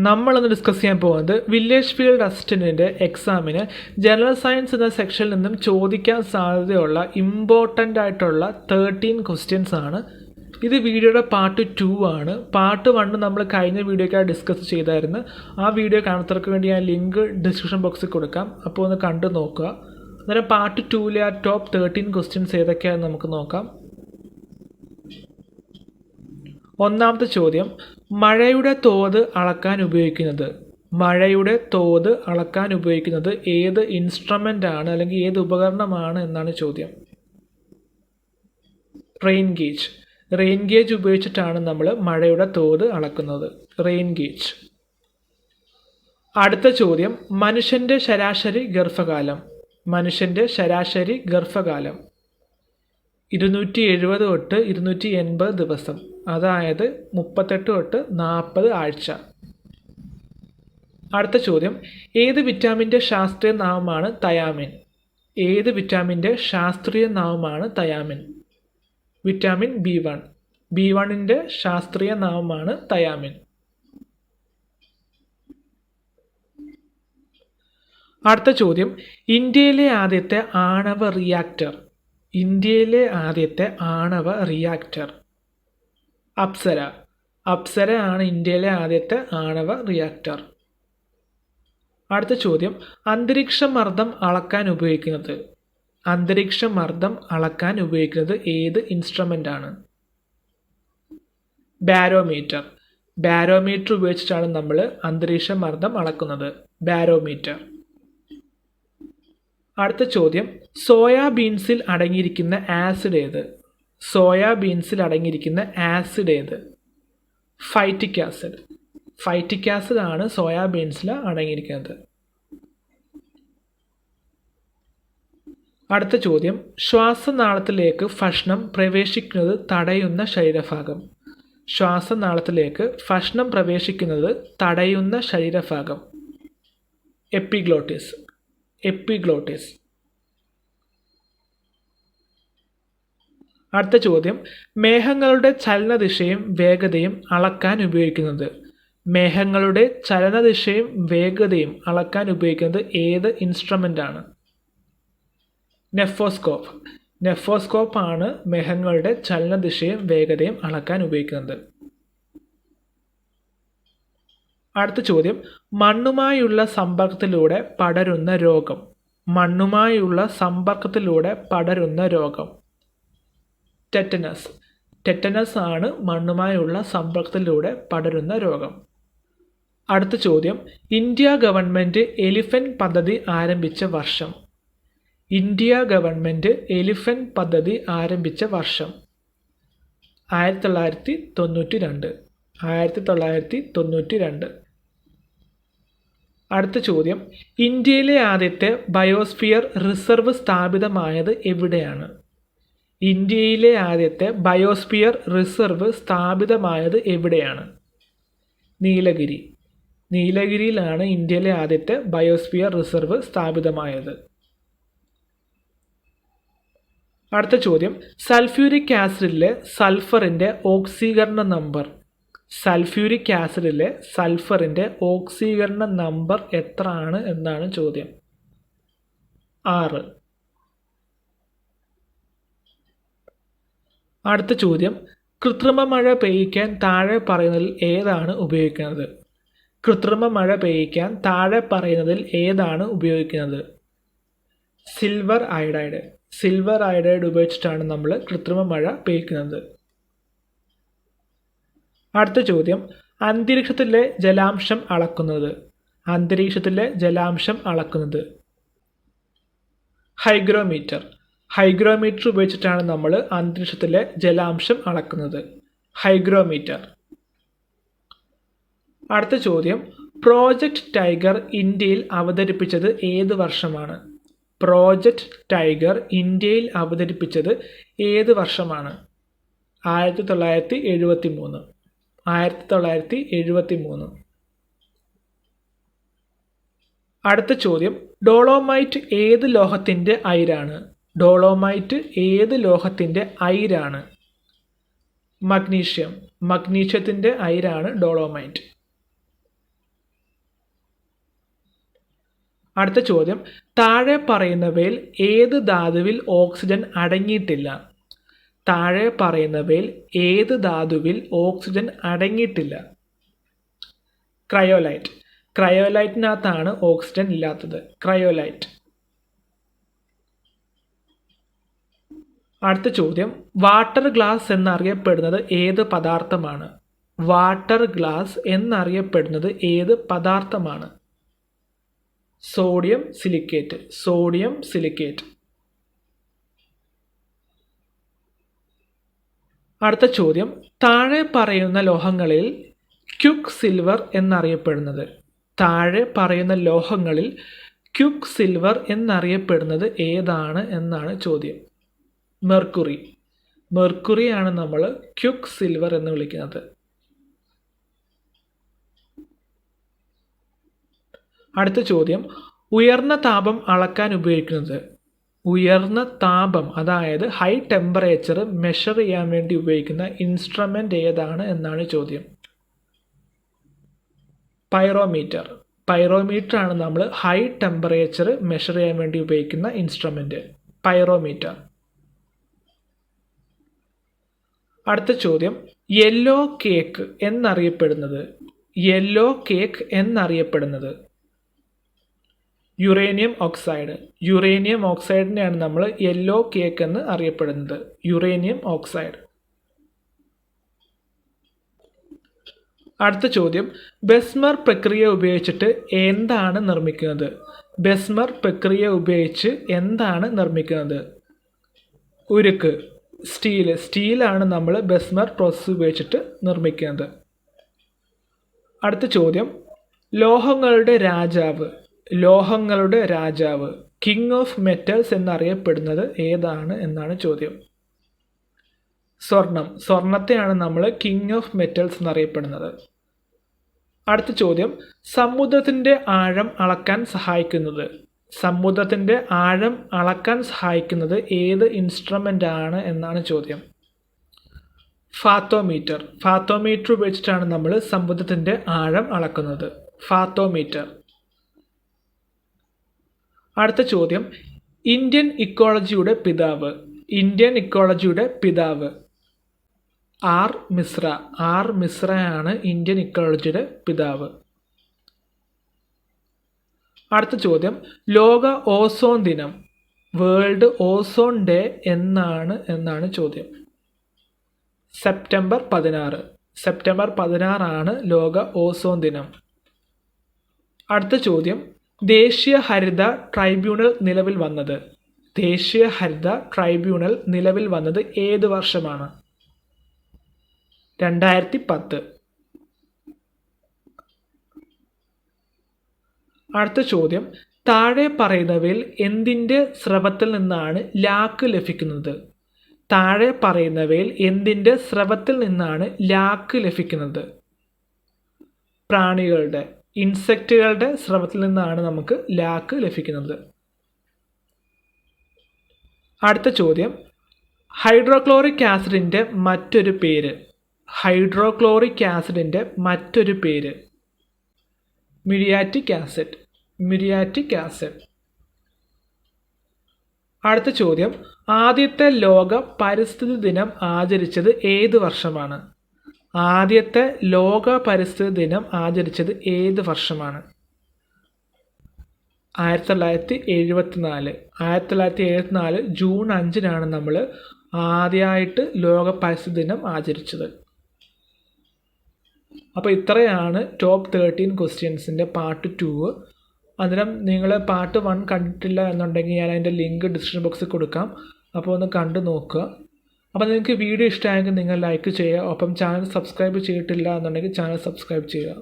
നമ്മളിന്ന് ഡിസ്കസ് ചെയ്യാൻ പോകുന്നത് വില്ലേജ് ഫീൽഡ് അസിസ്റ്റൻറ്റിൻ്റെ എക്സാമിന് ജനറൽ സയൻസ് എന്ന സെക്ഷനിൽ നിന്നും ചോദിക്കാൻ സാധ്യതയുള്ള ഇമ്പോർട്ടൻ്റ് ആയിട്ടുള്ള 13 ക്വസ്റ്റ്യൻസ് ആണ്. ഇത് വീഡിയോയുടെ പാർട്ട് 2 ആണ്. പാർട്ട് 1 നമ്മൾ കഴിഞ്ഞ വീഡിയോയ്ക്കായി ഡിസ്കസ് ചെയ്തായിരുന്നു. ആ വീഡിയോ കാണുന്നവർക്ക് വേണ്ടി ഞാൻ ലിങ്ക് ഡിസ്ക്രിപ്ഷൻ ബോക്സിൽ കൊടുക്കാം, അപ്പോൾ ഒന്ന് കണ്ടു നോക്കുക. അന്നേരം പാർട്ട് 2-ലെ ആ ടോപ്പ് 13 ക്വസ്റ്റ്യൻസ് ഏതൊക്കെയാണെന്ന് നമുക്ക് നോക്കാം. ഒന്നാമത്തെ ചോദ്യം, മഴയുടെ തോത് അളക്കാൻ ഉപയോഗിക്കുന്നത് ഏത് ഇൻസ്ട്രുമെൻ്റ് ആണ് അല്ലെങ്കിൽ ഏത് ഉപകരണമാണ് എന്നാണ് ചോദ്യം. റെയിൻ ഗേജ് ഉപയോഗിച്ചിട്ടാണ് നമ്മൾ മഴയുടെ തോത് അളക്കുന്നത്. Rain gauge. അടുത്ത ചോദ്യം, മനുഷ്യൻ്റെ ശരാശരി ഗർഭകാലം 270 തൊട്ട് 280 ദിവസം, അതായത് 38 തൊട്ട് 40 ആഴ്ച. അടുത്ത ചോദ്യം, ഏത് വിറ്റാമിൻ്റെ ശാസ്ത്രീയ നാമമാണ് തയാമിൻ? വിറ്റാമിൻ B1 ശാസ്ത്രീയ നാമമാണ് തയാമിൻ. അടുത്ത ചോദ്യം, ഇന്ത്യയിലെ ആദ്യത്തെ ആണവ റിയാക്ടർ അപ്സര ആണ് ഇന്ത്യയിലെ ആദ്യത്തെ ആണവ റിയാക്ടർ. അടുത്ത ചോദ്യം, അന്തരീക്ഷ മർദ്ദം അളക്കാൻ ഉപയോഗിക്കുന്നത് ഏത് ഇൻസ്ട്രുമെൻ്റ് ആണ്? ബാരോമീറ്റർ ഉപയോഗിച്ചിട്ടാണ് നമ്മൾ അന്തരീക്ഷ മർദ്ദം അളക്കുന്നത്. ബാരോമീറ്റർ. അടുത്ത ചോദ്യം, സോയാബീൻസിൽ അടങ്ങിയിരിക്കുന്ന ആസിഡ് ഏത്? ഫൈറ്റിക് ആസിഡ് ആണ് സോയാബീൻസിൽ അടങ്ങിയിരിക്കുന്നത്. അടുത്ത ചോദ്യം, ശ്വാസനാളത്തിലേക്ക് ഭക്ഷണം പ്രവേശിക്കുന്നത് തടയുന്ന ശരീരഭാഗം. എപ്പിഗ്ലോട്ടിസ്. അടുത്ത ചോദ്യം, മേഘങ്ങളുടെ ചലനദിശയും വേഗതയും അളക്കാൻ ഉപയോഗിക്കുന്നത് ഏത് ഇൻസ്ട്രുമെൻ്റ് ആണ്? നെഫോസ്കോപ്പ് ആണ് മേഘങ്ങളുടെ ചലനദിശയും വേഗതയും അളക്കാൻ ഉപയോഗിക്കുന്നത്. അടുത്ത ചോദ്യം, മണ്ണുമായുള്ള സമ്പർക്കത്തിലൂടെ പടരുന്ന രോഗം. ടെറ്റനസ് ആണ് മണ്ണുമായുള്ള സമ്പർക്കത്തിലൂടെ പടരുന്ന രോഗം. അടുത്ത ചോദ്യം, ഇന്ത്യ ഗവൺമെൻറ് എലിഫന്റ് പദ്ധതി ആരംഭിച്ച വർഷം. 1992. അടുത്ത ചോദ്യം, ഇന്ത്യയിലെ ആദ്യത്തെ ബയോസ്ഫിയർ റിസർവ് സ്ഥാപിതമായത് എവിടെയാണ്? നീലഗിരിയിലാണ് ഇന്ത്യയിലെ ആദ്യത്തെ ബയോസ്ഫിയർ റിസർവ് സ്ഥാപിതമായത്. അടുത്ത ചോദ്യം, സൾഫ്യൂരിക് ആസിഡിലെ സൾഫറിൻ്റെ ഓക്സീകരണ നമ്പർ എത്ര ആണ് എന്നാണ് ചോദ്യം. 6. അടുത്ത ചോദ്യം, കൃത്രിമ മഴ പെയ്യിക്കാൻ താഴെ പറയുന്നതിൽ ഏതാണ് ഉപയോഗിക്കുന്നത്? സിൽവർ അയഡൈഡ് ഉപയോഗിച്ചിട്ടാണ് നമ്മൾ കൃത്രിമ മഴ പെയ്യിക്കുന്നത്. അടുത്ത ചോദ്യം, അന്തരീക്ഷത്തിലെ ജലാംശം അളക്കുന്നത്. ഹൈഗ്രോമീറ്റർ ഉപയോഗിച്ചിട്ടാണ് നമ്മൾ അന്തരീക്ഷത്തിലെ ജലാംശം അളക്കുന്നത്. ഹൈഗ്രോമീറ്റർ. അടുത്ത ചോദ്യം, പ്രോജക്റ്റ് ടൈഗർ ഇന്ത്യയിൽ അവതരിപ്പിച്ചത് ഏത് വർഷമാണ്? 1973. അടുത്ത ചോദ്യം, ഡോളോമൈറ്റ് ഏത് ലോഹത്തിൻ്റെ അയിരാണ്? മഗ്നീഷ്യത്തിൻ്റെ അയിരാണ് ഡോളോമൈറ്റ്. അടുത്ത ചോദ്യം, താഴെ പറയുന്നവയിൽ ഏത് ധാതുവിൽ ഓക്സിജൻ അടങ്ങിയിട്ടില്ല? താഴെ പറയുന്നവയിൽ ഏത് ധാതുവിൽ ഓക്സിജൻ അടങ്ങിയിട്ടില്ല? ക്രയോലൈറ്റ്. ക്രയോലൈറ്റിനകത്താണ് ഓക്സിജൻ ഇല്ലാത്തത്. ക്രയോലൈറ്റ്. അടുത്ത ചോദ്യം, വാട്ടർ ഗ്ലാസ് എന്നറിയപ്പെടുന്നത് ഏത് പദാർത്ഥമാണ്? വാട്ടർ ഗ്ലാസ് എന്നറിയപ്പെടുന്നത് ഏത് പദാർത്ഥമാണ്? Sodium silicate. Sodium silicate. അടുത്ത ചോദ്യം, താഴെ പറയുന്ന ലോഹങ്ങളിൽ ക്യുക്ക് സിൽവർ എന്നറിയപ്പെടുന്നത്? താഴെ പറയുന്ന ലോഹങ്ങളിൽ ക്യുക്ക് സിൽവർ എന്നറിയപ്പെടുന്നത് ഏതാണ് എന്നാണ് ചോദ്യം. മെർക്കുറി. മെർക്കുറിയാണ് നമ്മൾ ക്യുക്ക് സിൽവർ എന്ന് വിളിക്കുന്നത്. അടുത്ത ചോദ്യം, ഉയർന്ന താപം അളക്കാൻ ഉപയോഗിക്കുന്നത്? ഉയർന്ന താപം, അതായത് ഹൈ ടെമ്പറേച്ചർ മെഷർ ചെയ്യാൻ വേണ്ടി ഉപയോഗിക്കുന്ന ഇൻസ്ട്രുമെൻ്റ് ഏതാണ് എന്നാണ് ചോദ്യം. പൈറോമീറ്റർ. പൈറോമീറ്റർ ആണ് നമ്മൾ ഹൈ ടെമ്പറേച്ചർ മെഷർ ചെയ്യാൻ വേണ്ടി ഉപയോഗിക്കുന്ന ഇൻസ്ട്രുമെൻ്റ്. പൈറോമീറ്റർ. അടുത്ത ചോദ്യം, യെല്ലോ കേക്ക് എന്നറിയപ്പെടുന്നത്? യെല്ലോ കേക്ക് എന്നറിയപ്പെടുന്നത്? Uranium oxide. യുറേനിയം ഓക്സൈഡിനെയാണ് നമ്മൾ യെല്ലോ കേക്ക് എന്ന് അറിയപ്പെടുന്നത്. Uranium oxide. അടുത്ത ചോദ്യം, ബെസ്മർ പ്രക്രിയ ഉപയോഗിച്ചിട്ട് എന്താണ് നിർമ്മിക്കുന്നത്? ബെസ്മർ പ്രക്രിയ ഉപയോഗിച്ച് എന്താണ് നിർമ്മിക്കുന്നത്? ഉരുക്ക്. സ്റ്റീൽ. സ്റ്റീലാണ് നമ്മൾ ബെസ്മർ പ്രോസസ്സ് ഉപയോഗിച്ചിട്ട് നിർമ്മിക്കുന്നത്. അടുത്ത ചോദ്യം, ലോഹങ്ങളുടെ രാജാവ്. ലോഹങ്ങളുടെ രാജാവ്, കിങ് ഓഫ് മെറ്റൽസ് എന്നറിയപ്പെടുന്നത് ഏതാണ് എന്നാണ് ചോദ്യം. സ്വർണം. സ്വർണത്തെയാണ് നമ്മൾ കിങ് ഓഫ് മെറ്റൽസ് എന്നറിയപ്പെടുന്നത്. അടുത്ത ചോദ്യം, സമുദ്രത്തിൻ്റെ ആഴം അളക്കാൻ സഹായിക്കുന്നത്? സമുദ്രത്തിൻ്റെ ആഴം അളക്കാൻ സഹായിക്കുന്നത് ഏത് ഇൻസ്ട്രുമെൻ്റ് ആണ് എന്നാണ് ചോദ്യം. ഫാത്തോമീറ്റർ. ഫാത്തോമീറ്റർ ഉപയോഗിച്ചിട്ടാണ് നമ്മൾ സമുദ്രത്തിൻ്റെ ആഴം അളക്കുന്നത്. ഫാത്തോമീറ്റർ. അടുത്ത ചോദ്യം, ഇന്ത്യൻ ഇക്കോളജിയുടെ പിതാവ്. ഇന്ത്യൻ ഇക്കോളജിയുടെ പിതാവ്. ആർ മിശ്ര. ആർ മിശ്രയാണ് ഇന്ത്യൻ ഇക്കോളജിയുടെ പിതാവ്. അടുത്ത ചോദ്യം, ലോക ഓസോൺ ദിനം, വേൾഡ് ഓസോൺ ഡേ എന്നാണ് ചോദ്യം. സെപ്റ്റംബർ 16. സെപ്റ്റംബർ 16 ലോക ഓസോൺ ദിനം. അടുത്ത ചോദ്യം, ദേശീയ ഹരിത ട്രൈബ്യൂണൽ നിലവിൽ വന്നത്? ദേശീയ ഹരിത ട്രൈബ്യൂണൽ നിലവിൽ വന്നത് ഏത് വർഷമാണ്? 2010. അടുത്ത ചോദ്യം, താഴെ പറയുന്നവയിൽ എന്തിൻ്റെ സ്രവത്തിൽ നിന്നാണ് ലാക്ക് ലഭിക്കുന്നത്? താഴെ പറയുന്നവയിൽ എന്തിൻ്റെ സ്രവത്തിൽ നിന്നാണ് ലാക്ക് ലഭിക്കുന്നത്? പ്രാണികളുടെ, ഇൻസെക്റ്റുകളുടെ സ്രവത്തിൽ നിന്നാണ് നമുക്ക് ലാക്ക് ലഭിക്കുന്നത്. അടുത്ത ചോദ്യം, ഹൈഡ്രോക്ലോറിക് ആസിഡിൻ്റെ മറ്റൊരു പേര്? ഹൈഡ്രോക്ലോറിക് ആസിഡിൻ്റെ മറ്റൊരു പേര്? മുരിയാറ്റിക് ആസിഡ്. മുരിയാറ്റിക് ആസിഡ്. അടുത്ത ചോദ്യം, ആദ്യത്തെ ലോക പരിസ്ഥിതി ദിനം ആചരിച്ചത് ഏത് വർഷമാണ്? ആദ്യത്തെ ലോക പരിസ്ഥിതി ദിനം ആചരിച്ചത് ഏത് വർഷമാണ്? 1974. 1974 ജൂൺ 5 നമ്മൾ ആദ്യമായിട്ട് ലോക പരിസ്ഥിതി ദിനം ആചരിച്ചത്. അപ്പോൾ ഇത്രയാണ് ടോപ്പ് 13 ക്വസ്റ്റ്യൻസിൻ്റെ പാർട്ട് 2. അന്നേരം നിങ്ങൾ പാർട്ട് 1 കണ്ടിട്ടില്ല എന്നുണ്ടെങ്കിൽ ഞാൻ അതിൻ്റെ ലിങ്ക് ഡിസ്ക്രിപ്ഷൻ ബോക്സിൽ കൊടുക്കാം. അപ്പോൾ ഒന്ന് കണ്ടു നോക്കുക. അപ്പോൾ നിങ്ങൾക്ക് വീഡിയോ ഇഷ്ടമായെങ്കിൽ നിങ്ങൾ ലൈക്ക് ചെയ്യുക. ഒപ്പം ചാനൽ സബ്സ്ക്രൈബ് ചെയ്തിട്ടില്ല എന്നുണ്ടെങ്കിൽ ചാനൽ സബ്സ്ക്രൈബ് ചെയ്യുക.